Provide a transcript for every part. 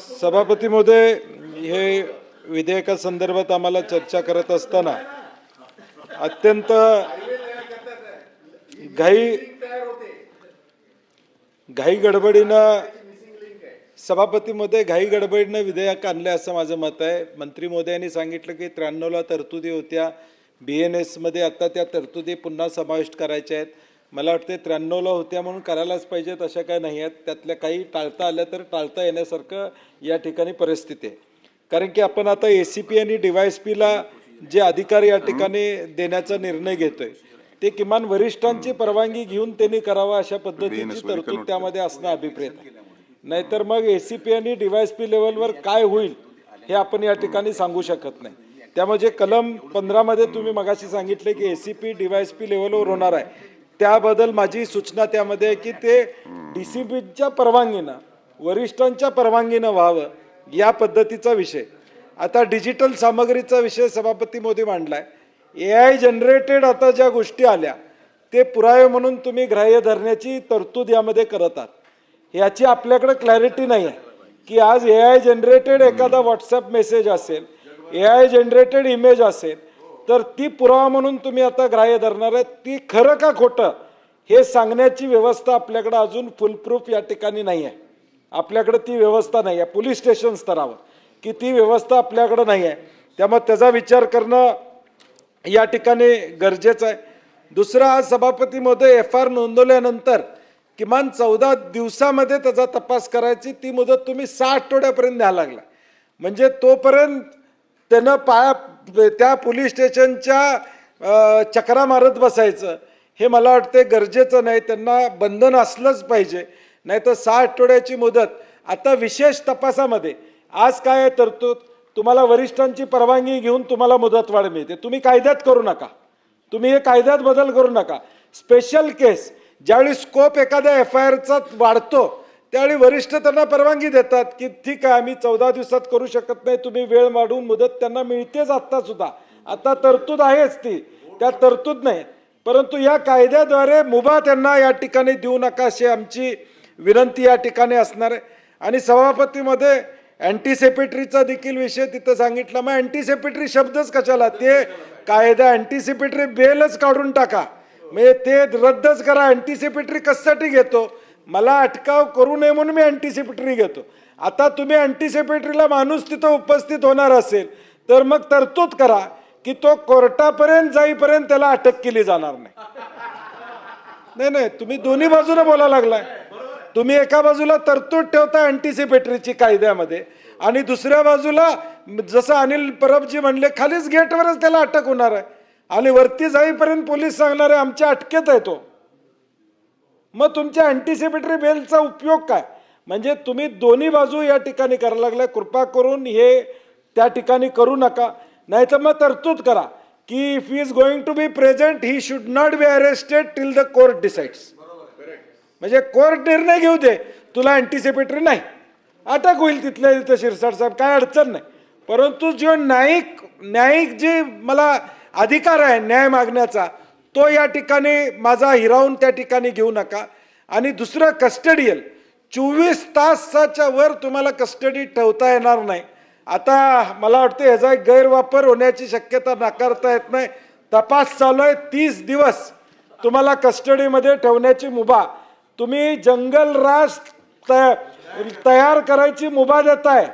सभापती महोदय, हे विधेयकासंदर्भात आम्हाला चर्चा करत असताना अत्यंत घाई गडबडीनं सभापती महोदय घाई गडबडीनं विधेयक आणले असं माझं मत आहे। मंत्री महोदयांनी सांगितलं की 93ला तरतुदी होत्या, BNS मध्ये आता त्या तरतुदी पुन्हा समाविष्ट करायच्या आहेत। मला वाटते 93ला होत्या म्हणून करायलाच पाहिजेत अशा काही नाही आहेत। त्यातल्या काही टाळता आल्या तर टाळता येण्यासारखं या ठिकाणी परिस्थिती आहे। कारण की आपण आता ACP आणि DYSPला जे अधिकार या ठिकाणी देण्याचा निर्णय घेतोय ते किमान वरिष्ठांची परवानगी घेऊन त्यांनी करावा अशा पद्धतीची तरतूद त्यामध्ये असणं अभिप्रेत आहे। नाहीतर मग ACP आणि DYSP लेवलवर काय होईल हे आपण या ठिकाणी सांगू शकत नाही। त्यामुळे कलम 15 मध्ये तुम्ही मगाशी सांगितले की ACP DYSP लेवलवर होणार आहे, त्याबद्दल माझी सूचना त्यामध्ये आहे की ते DCPच्या परवानगीनं, वरिष्ठांच्या परवानगीनं व्हावं या पद्धतीचा विषय। आता डिजिटल सामग्रीचा विषय सभापती मोदी मांडलाय। AI जनरेटेड आता ज्या गोष्टी आल्या ते पुरावे म्हणून तुम्ही ग्राह्य धरण्याची तरतूद यामध्ये करत आहात। याची आपल्याकडे क्लॅरिटी नाही आहे की आज AI जनरेटेड एखादा WhatsApp मेसेज असेल, AI जनरेटेड इमेज असेल तर ती पुरावा म्हणून तुम्ही आता ग्राह्य धरणार आहे, ती खरं का खोटं हे सांगण्याची व्यवस्था आपल्याकडे अजून फुलप्रूफ या ठिकाणी नाही आहे। आपल्याकडे ती व्यवस्था नाही आहे पोलीस स्टेशन स्तरावर, की ती व्यवस्था आपल्याकडे नाही आहे। त्यामुळे त्याचा विचार करणं या ठिकाणी गरजेचं आहे। दुसरा, आज सभापती महोदय FR नोंदवल्यानंतर किमान 14 दिवसामध्ये त्याचा तपास करायची ती मुदत तुम्ही 6 आठवड्यापर्यंत द्यायला लागला। म्हणजे तोपर्यंत त्यानं त्या पोलीस स्टेशनच्या चक्रा मारत बसायचं हे मला वाटते गरजेचं नाही। त्यांना बंधन असलंच पाहिजे, नाही तर 6 आठवड्याची मुदत। आता विशेष तपासामध्ये आज काय आहे तरतूद, तुम्हाला वरिष्ठांची परवानगी घेऊन तुम्हाला मुदतवाढ मिळते। तुम्ही कायद्यात करू नका, तुम्ही हे कायद्यात बदल करू नका। स्पेशल केस ज्यावेळी स्कोप एखाद्या FIRचा वाढतो त्यावेळी वरिष्ठ त्यांना परवानगी देतात की ठीक आहे आम्ही 14 दिवसात करू शकत नाही, तुम्ही वेळ वाढवून मुदत त्यांना मिळतेच। आता सुद्धा आता तरतूद आहेच, ती त्या तरतूद नाही, परंतु या कायद्याद्वारे मुभा त्यांना या ठिकाणी देऊ नका अशी आमची विनंती या ठिकाणी असणार आहे। आणि सभापतीमध्ये अँटीसिपेटरीचा देखील विषय तिथं सांगितला। मग अँटीसिपेटरी शब्दच कशाला, ते कायदा अँटीसिपेटरी बेलच काढून टाका, म्हणजे ते रद्दच करा। अँटीसिपेटरी कशासाठी घेतो, मला अटकाव करू नये म्हणून मी अँटीसिपेटरी घेतो। आता तुम्ही अँटीसिपेटरीला माणूस तिथं उपस्थित होणार असेल तर मग तरतूद करा की तो कोर्टापर्यंत जाईपर्यंत त्याला अटक केली जाणार नाही। नाही, तुम्ही दोन्ही बाजूने बोलायला लागलाय। तुम्ही एका बाजूला तरतूद ठेवता अँटीसिपेटरीची कायद्यामध्ये आणि दुसऱ्या बाजूला जसं अनिल परबजी म्हणले खालीच गेटवरच त्याला अटक होणार आहे आणि वरती जाईपर्यंत पोलीस सांगणार आहे आमच्या अटकेत आहे तो। मग तुमच्या अँटीसिपेटरी बेलचा उपयोग काय? म्हणजे तुम्ही दोन्ही बाजू या ठिकाणी करायला लागलाय। कृपा करून हे त्या ठिकाणी करू नका, नाही तर मग तरतूद करा की if he is going to be present he should not be arrested till the court decides. म्हणजे कोर्ट निर्णय घेऊ दे, तुला अँटीसिपेटरी नाही, अटक होईल तिथल्या तिथं शिरसाट साहेब, काय अडचण नाही। परंतु जो न्यायिक जे मला अधिकार आहे न्याय मागण्याचा तो या ठिकाणी माझा हिरावून त्या ठिकाणी घेऊ नका। आणि दुसरं, कस्टडियल 24 तासाच्या वर तुम्हाला कस्टडी ठेवता येणार नाही। आता मला वाटतं ह्याचा एक गैरवापर होण्याची शक्यता नाकारता येत नाही। तपास चालू आहे, 30 दिवस तुम्हाला कस्टडीमध्ये ठेवण्याची मुभा, तुम्ही जंगलराज तयार करायची मुभा देताय।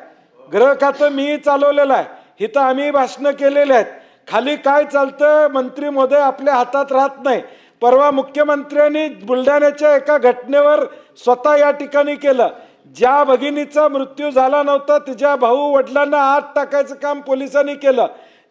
गृह खातं मी चालवलेलं आहे, इथं आम्ही भाषणं केलेले आहेत, खाली काय चालतं मंत्री महोदय आपल्या हातात राहत नाही। परवा मुख्यमंत्र्यांनी बुलढाण्याच्या एका घटनेवर स्वतः या ठिकाणी केलं, ज्या भगिनीचा मृत्यू झाला नव्हता तिच्या भाऊ वडिलांना आत टाकायचं काम पोलिसांनी केलं।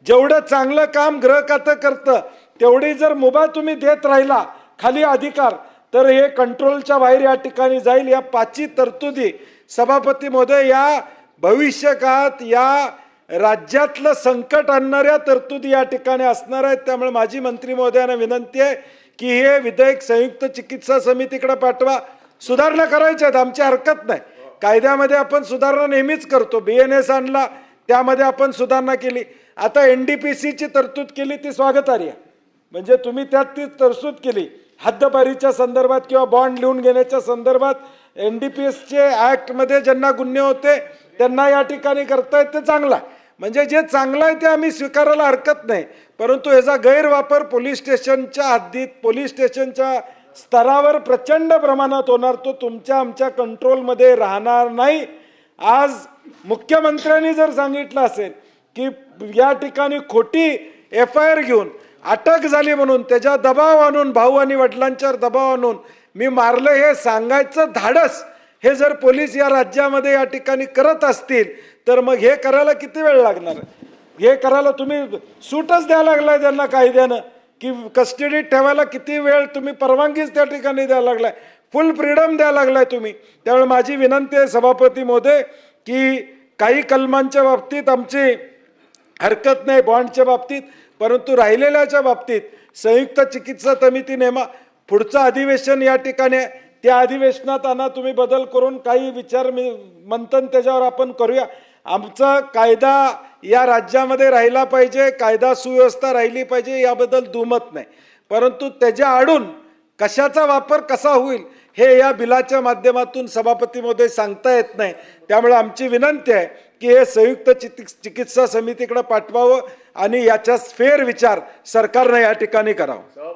जेवढं चांगलं काम गृह खातं करतं तेवढी जर मुभा तुम्ही देत राहिला खाली अधिकार तर हे कंट्रोलच्या बाहेर या ठिकाणी जाईल। या 5 तरतुदी सभापती महोदय या भविष्य काळात या राज्यातलं संकट आणणाऱ्या तरतुदी या ठिकाणी असणार आहेत। त्यामुळे माझी मंत्री महोदयांना विनंती आहे की हे विधेयक संयुक्त चिकित्सा समितीकडे पाठवा। सुधारणा करायच्या आहेत, आमची हरकत नाही, कायद्यामध्ये आपण सुधारणा नेहमीच करतो। BNS आणला त्यामध्ये आपण सुधारणा केली, आता NDPCची तरतूद केली ती स्वागतार्ह आहे। म्हणजे तुम्ही त्यात ती तरतूद केली हद्दपारीच्या संदर्भात किंवा बॉन्ड लिहून घेण्याच्या संदर्भात NDPSचे ॲक्टमध्ये ज्यांना गुन्हे होते त्यांना या ठिकाणी करतायत ते चांगलं आहे. म्हणजे जे चांगलं आहे ते आम्ही स्वीकारायला हरकत नाही, परंतु याचा गैरवापर पोलीस स्टेशनच्या हद्दीत पोलीस स्टेशनच्या स्तरावर प्रचंड प्रमाणात होणार, तो तुमच्या आमच्या कंट्रोलमध्ये राहणार नाही. आज मुख्यमंत्र्यांनी जर सांगितलं असेल की या ठिकाणी खोटी FIR घेऊन अटक झाली म्हणून त्याच्या दबाव आणून, भाऊ आणि वडिलांच्यावर दबाव आणून मी मारलं, हे सांगायचं धाडस हे जर पोलीस या राज्यामध्ये या ठिकाणी करत असतील तर मग हे करायला किती वेळ लागणार? हे करायला तुम्ही सूटच द्यायला लागलाय त्यांना कायद्यानं, की कस्टडीत ठेवायला किती वेळ तुम्ही परवानगीच त्या ठिकाणी द्यायला लागलाय, फुल फ्रीडम द्यायला लागलाय तुम्ही. त्यामुळे माझी विनंती आहे सभापती महोदय की काही कलमांच्या बाबतीत आमची हरकत नाही, बॉन्डच्या बाबतीत, परंतु राहिलेल्याच्या बाबतीत संयुक्त चिकित्सा समिती नेमा. पुढचं अधिवेशन या ठिकाणी आहे, त्या अधिवेशनात आणा तुम्ही बदल करून काही विचार मंथन त्याच्यावर आपण करूया. आमचा कायदा या राज्यामध्ये राहिला पाहिजे, कायदा सुव्यवस्था राहिली पाहिजे, याबद्दल दुमत नाही, परंतु त्याच्या आडून कशाचा वापर कसा होईल हे या बिलाच्या माध्यमातून सभापती महोदय सांगता येत नाही. त्यामुळे आमची विनंती आहे की हे संयुक्त चिकित्सा समितीकडे पाठवावं आणि याचा फेर विचार सरकारने या ठिकाणी करावा.